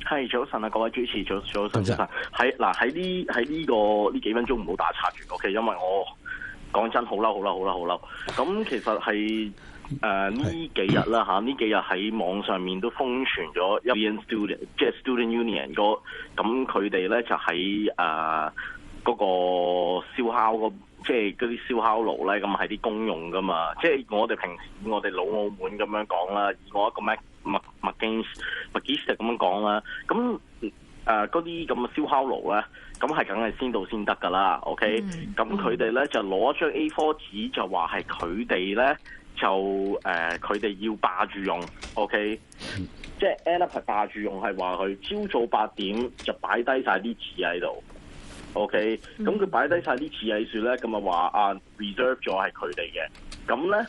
係早晨啊，各位主持，早晨。喺呢幾分鐘唔好打岔住 ，OK？ 因為我講真好嬲。咁其實係呢幾日啦嚇，呢幾日喺網上面都瘋傳咗Indian Student， 即係 Student Union 咁佢哋咧就喺嗰個燒烤即係嗰啲燒烤爐咧，咁係啲公用噶嘛。即係我哋平時我哋老澳門咁樣講啦，以我一個McGeestic 咁樣講啦。咁嗰啲咁嘅燒烤爐咧，咁係梗係先到先得噶啦。OK，咁佢哋咧就攞張 A4 紙就話係佢哋咧就佢哋要霸住用。OK，即係 end up 係霸住用，係話佢朝早8點就擺低晒啲紙喺度。OK，咁佢擺低晒啲紙喺樹咧，咁啊話reserve 咗係佢哋嘅。咁咧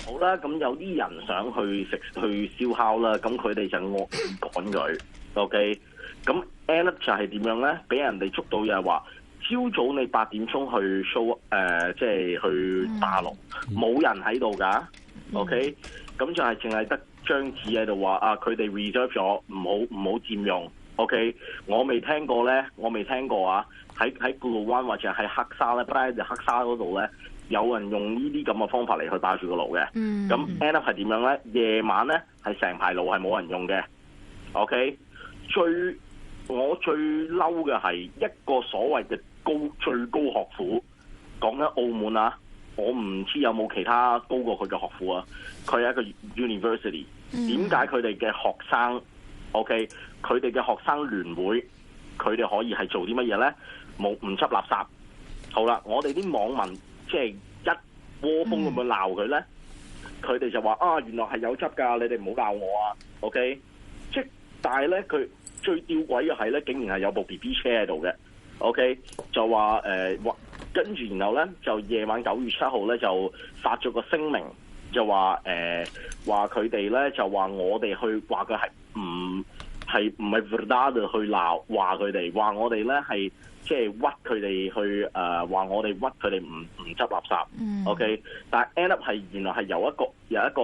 好啦，咁有啲人想去燒烤啦，咁佢哋就惡意趕佢。OK，咁 end up 就係點樣咧？俾人哋捉到又係話，朝早你8點鐘去 show， 即係去霸爐，冇人喺度㗎。OK，咁就係淨係得張紙喺度話佢哋 reserve 咗，唔好佔用。OK， 我未聽過啊！喺鼓浪灣或者喺黑沙咧，喺黑沙嗰度咧，有人用呢啲咁嘅方法嚟去霸住個爐嘅。咁 end up 係點樣咧？夜晚咧係成排爐係冇人用嘅。OK， 我最嬲嘅係一個所謂嘅最高學府，講緊澳門啊！我唔知有冇其他高過佢嘅學府啊？佢係一個 university， 點解佢哋嘅學生 OK？ 佢哋嘅學生聯會，佢哋可以係做啲乜嘢咧？唔執垃圾。好啦，我哋啲網民即係一窩蜂咁樣鬧佢咧，佢哋就話原來係有執㗎，你哋唔好鬧我啊。OK， 即但係咧，佢最吊詭嘅係咧，竟然係有部 BB 車喺度嘅。OK， 就話跟住然後咧就夜晚9月7號咧就發咗個聲明，就話佢哋咧就話我哋去話佢唔係 verdad 去鬧，話佢哋話我哋咧係即係屈佢哋去話我哋屈佢哋唔執垃圾。OK， 但係 end up 係原來係有一個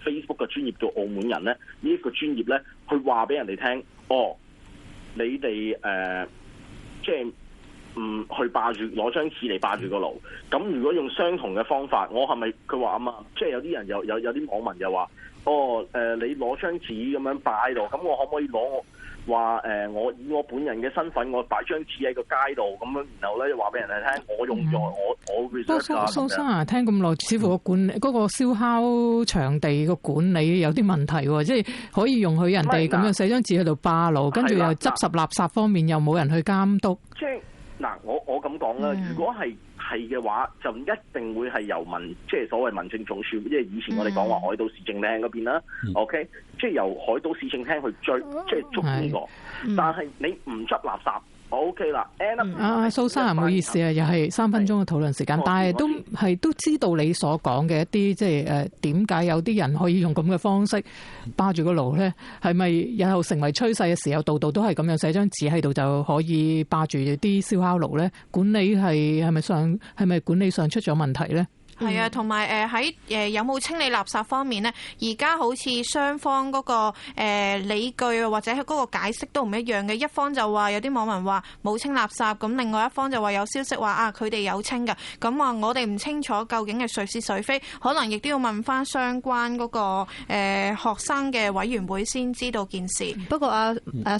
Facebook 嘅專頁叫澳門人咧，呢一個專頁咧去話俾人哋聽，你哋即係去霸住攞張紙嚟霸住個爐。咁如果用相同嘅方法，我係咪佢話啊嘛？即係有啲人有啲網民又話。你攞張紙咁樣擺喺度，咁我可唔可以攞我以我本人嘅身份，我擺張紙喺個街度咁樣，然後咧話俾人哋聽，我用咗我 research 啊。蘇生啊，聽咁耐，似乎嗰個燒烤場地個管理有啲問題喎，即係可以容許人哋咁樣寫張紙喺度霸爐，跟住又執拾垃圾方面又冇人去監督。即係我咁講啦，如果係嘅話，就一定會係由即係所謂民政總署，即係以前我哋講話海島市政廳嗰邊啦。OK， 即係由海島市政廳去追，即係捉呢個。但係你唔執垃圾 ，OK 啦。蘇生唔好意思啊，又係3分鐘嘅討論時間，但係都知道你所講嘅一啲，即係點解有啲人可以用咁嘅方式霸住個爐咧？係咪日後成為趨勢嘅時候，度度都係咁樣寫張紙喺度就可以霸住啲燒烤爐咧？管理係咪管理上出咗問題咧？係啊，同埋喺有冇清理垃圾方面呢？而家好似雙方嗰個理據或者嗰個解釋都唔一樣嘅。一方就話有啲網民話冇清垃圾，咁另外一方就話有消息話佢哋有清㗎。咁話我哋唔清楚究竟係誰是誰非，可能亦都要問翻相關嗰個學生嘅委員會先知道件事。不過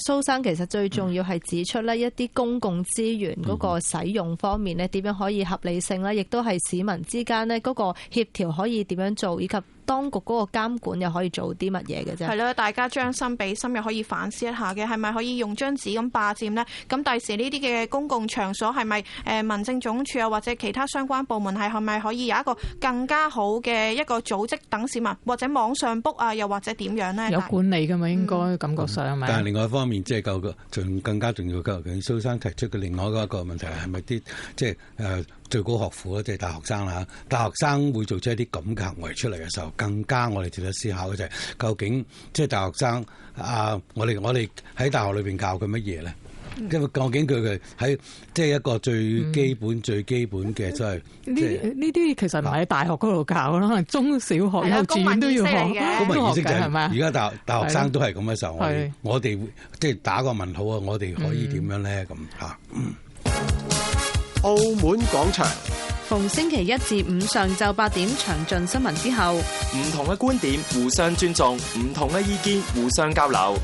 蘇生其實最重要係指出呢一啲公共資源嗰個使用方面呢，點樣可以合理性呢？亦都係市民之間呢嗰個協調可以點樣做，以及當局嗰個監管又可以做啲乜嘢嘅啫？係咯，大家將心比心，又可以反思一下嘅，係咪可以用張紙咁霸佔呢？咁第時呢啲嘅公共場所係咪民政總署啊，或者其他相關部門係咪可以有一個更加好嘅一個組織等市民，或者網上 book 啊，又或者點樣呢？有管理㗎嘛，應該感覺上係咪？但係另外一方面，即係仲更加重要嘅，蘇生提出嘅另外一個問題係咪啲即係最高學府即係大學生啦，大學生會做出一啲咁嘅行為出嚟嘅時候，更加我哋值得思考嘅就係究竟即係大學生我哋喺大學裏邊教佢乜嘢咧？因為究竟佢喺即係一個最基本嘅，即係呢啲其實唔係喺大學嗰度教咯，可能中小學、幼稚園都要學。公民意識就係咪啊？而家大學生都係咁嘅時候，我哋即係打個問號啊！我哋可以點樣咧？咁嚇。澳門廣場，逢星期一至五上晝8點詳盡新聞之後，唔同嘅觀點互相尊重，唔同嘅意見互相交流。